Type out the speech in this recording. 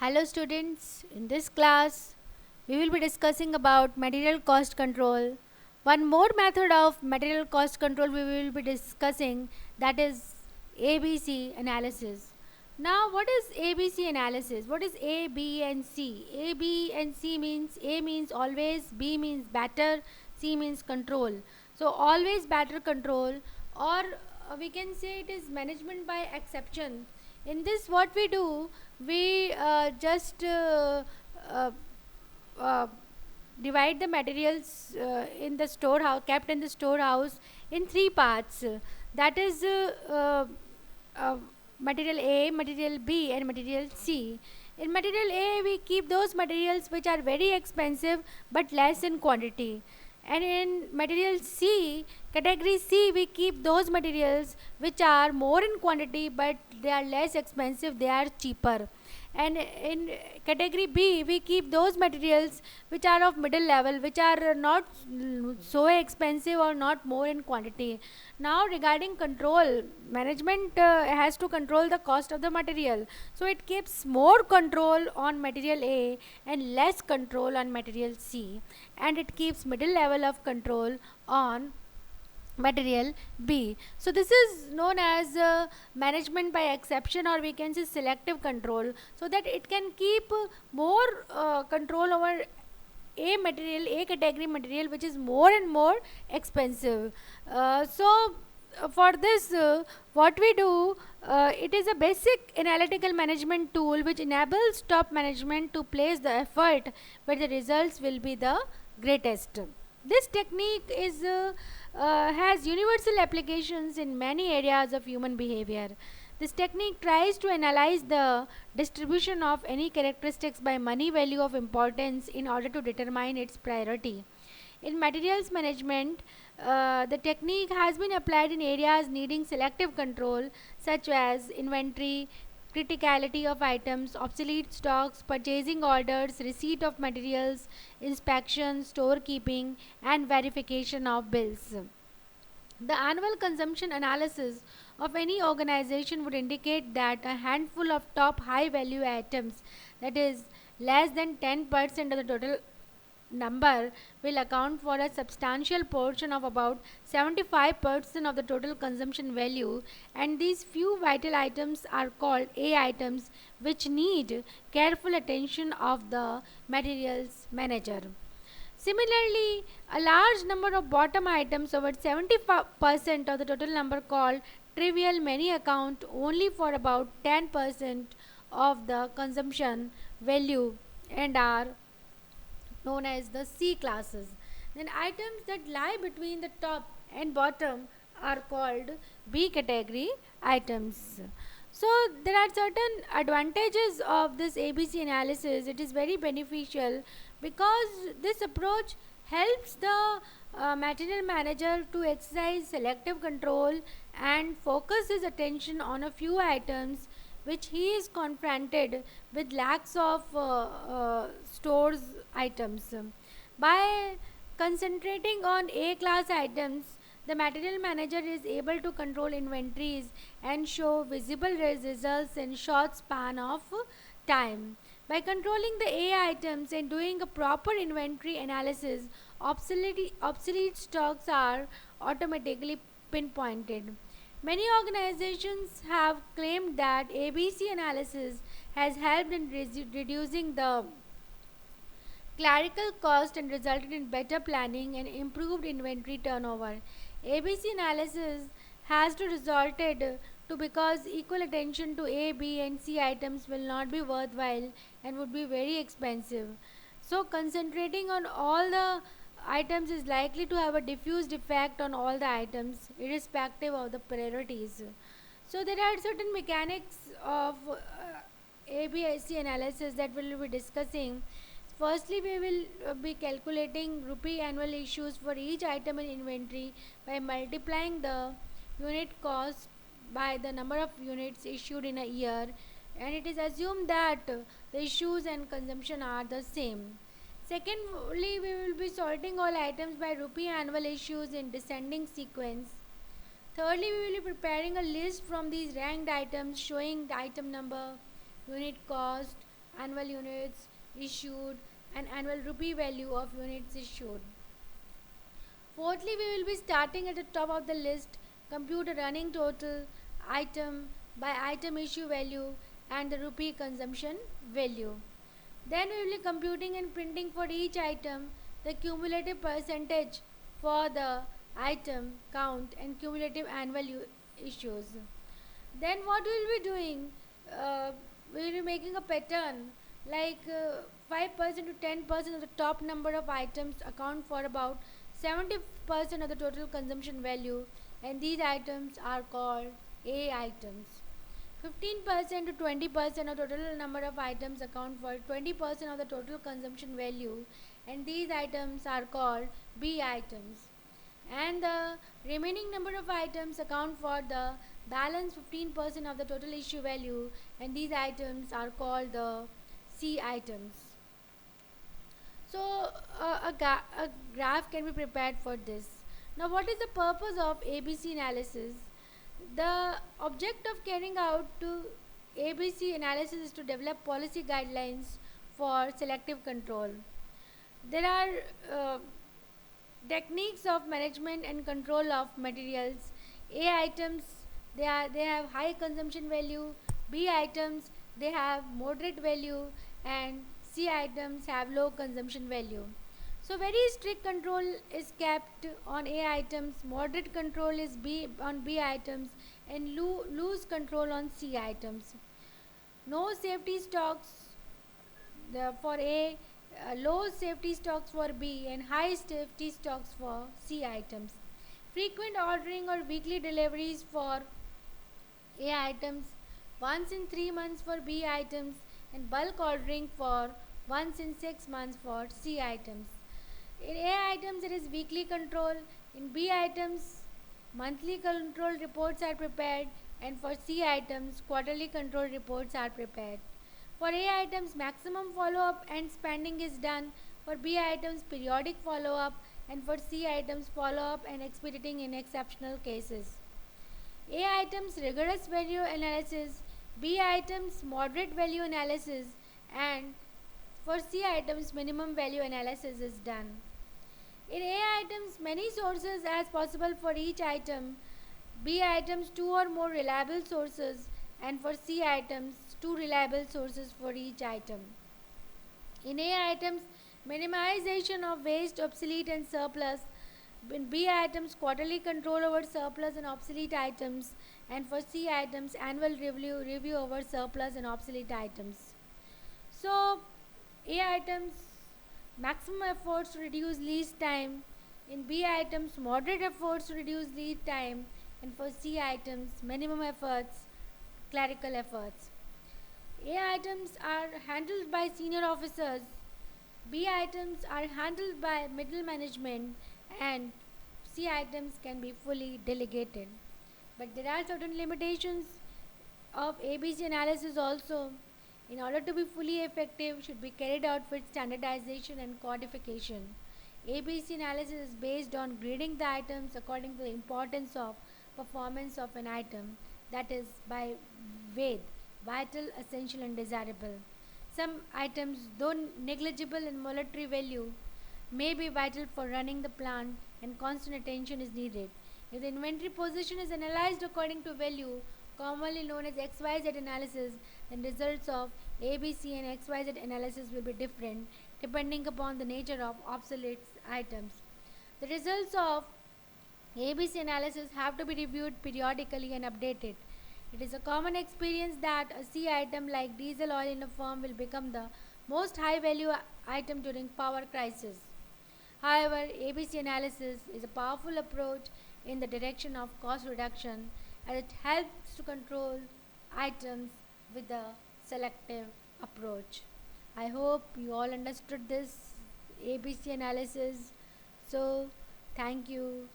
Hello students, in this class we will be discussing about material cost control. One more method of material cost control we will be discussing, that is ABC analysis. Now what is ABC analysis? What is A, B and C? A, B and C means A means always, B means better, C means control. So always better control, or we can say it is management by exception. In this what we do, we just uh, uh, divide the materials in the storehouse, kept in the storehouse, in three parts. That is uh, material A, material B and material C. In material A we keep those materials which are very expensive but less in quantity, and in material C, category C, we keep those materials which are more in quantity but they are less expensive, they are cheaper. And in category B, we keep those materials which are of middle level, which are not so expensive or not more in quantity. Now regarding control, management has to control the cost of the material, so it keeps more control on material A and less control on material C, and it keeps middle level of control on material B. So this is known as management by exception, or we can say selective control, so that it can keep more control over A material, A category material, which is more and more expensive. For this, what we do, it is a basic analytical management tool which enables top management to place the effort where the results will be the greatest. This technique has universal applications in many areas of human behavior. This technique tries to analyze the distribution of any characteristics by money value of importance in order to determine its priority. In materials management, the technique has been applied in areas needing selective control, such as inventory, criticality of items, obsolete stocks, purchasing orders, receipt of materials, inspection, storekeeping, and verification of bills. The annual consumption analysis of any organization would indicate that a handful of top high value items, that is less than 10% of the total number, will account for a substantial portion of about 75% of the total consumption value, and these few vital items are called A items, which need careful attention of the materials manager. Similarly, a large number of bottom items, over 70% of the total number, called trivial, many account only for about 10% of the consumption value and are known as the C classes. Then items that lie between the top and bottom are called B category items. So there are certain advantages of this ABC analysis. It is very beneficial because this approach helps the material manager to exercise selective control and focus his attention on a few items which he is confronted with lacks of stores items. By concentrating on A class items, the material manager is able to control inventories and show visible results in short span of time. By controlling the A items and doing a proper inventory analysis, obsolete stocks are automatically pinpointed. Many organizations have claimed that ABC analysis has helped in reducing the clerical cost and resulted in better planning and improved inventory turnover. ABC analysis has to resulted to because equal attention to A, B and C items will not be worthwhile and would be very expensive. So concentrating on all the items is likely to have a diffused effect on all the items irrespective of the priorities. So there are certain mechanics of ABIC analysis that we will be discussing. Firstly, we will be calculating rupee annual issues for each item in inventory by multiplying the unit cost by the number of units issued in a year, and it is assumed that the issues and consumption are the same. Secondly, we will be sorting all items by rupee annual issues in descending sequence. Thirdly, we will be preparing a list from these ranked items showing the item number, unit cost, annual units issued, and annual rupee value of units issued. Fourthly, we will be starting at the top of the list, compute a running total item by item issue value and the rupee consumption value. Then we will be computing and printing for each item the cumulative percentage for the item count and cumulative annual issues. Then what we will be doing? We will be making a pattern like 5% to 10% of the top number of items account for about 70% of the total consumption value, and these items are called A items. 15% to 20% of total number of items account for 20% of the total consumption value, and these items are called B items. And the remaining number of items account for the balance 15% of the total issue value, and these items are called the C items. So a graph can be prepared for this. Now, what is the purpose of ABC analysis? The object of carrying out to ABC analysis is to develop policy guidelines for selective control. There are techniques of management and control of materials. A items, they have high consumption value. B items, they have moderate value, and C items have low consumption value. So very strict control is kept on A items, moderate control is B on B items, and loose control on C items. No safety stocks for A, low safety stocks for B, and high safety stocks for C items. Frequent ordering or weekly deliveries for A items, once in 3 months for B items, and bulk ordering for once in 6 months for C items. In A items, it is weekly control. In B items, monthly control reports are prepared, and for C items, quarterly control reports are prepared. For A items, maximum follow up and spending is done. For B items, periodic follow up, and for C items, follow up and expediting in exceptional cases. A items, rigorous value analysis. B items, moderate value analysis, and for C items, minimum value analysis is done. In A items, many sources as possible for each item. B items, 2 or more reliable sources, and for C items, 2 reliable sources for each item. In A items, minimization of waste, obsolete, and surplus. In B items, quarterly control over surplus and obsolete items, and for C items, annual review over surplus and obsolete items. So, A items, maximum efforts to reduce lead time. In B items, moderate efforts to reduce lead time, and for C items, minimum efforts, clerical efforts. A items are handled by senior officers. B items are handled by middle management, and C items can be fully delegated. But there are certain limitations of ABC analysis also. In order to be fully effective, should be carried out with standardization and codification. ABC analysis is based on grading the items according to the importance of performance of an item, that is by weight, vital, essential, and desirable. Some items, though negligible in monetary value, may be vital for running the plant, and constant attention is needed. If the inventory position is analyzed according to value, commonly known as XYZ analysis, then results of ABC and XYZ analysis will be different depending upon the nature of obsolete items. The results of ABC analysis have to be reviewed periodically and updated. It is a common experience that a C item like diesel oil in a firm will become the most high value item during power crisis. However, ABC analysis is a powerful approach in the direction of cost reduction, as it helps to control items with a selective approach. I hope you all understood this ABC analysis. So, thank you.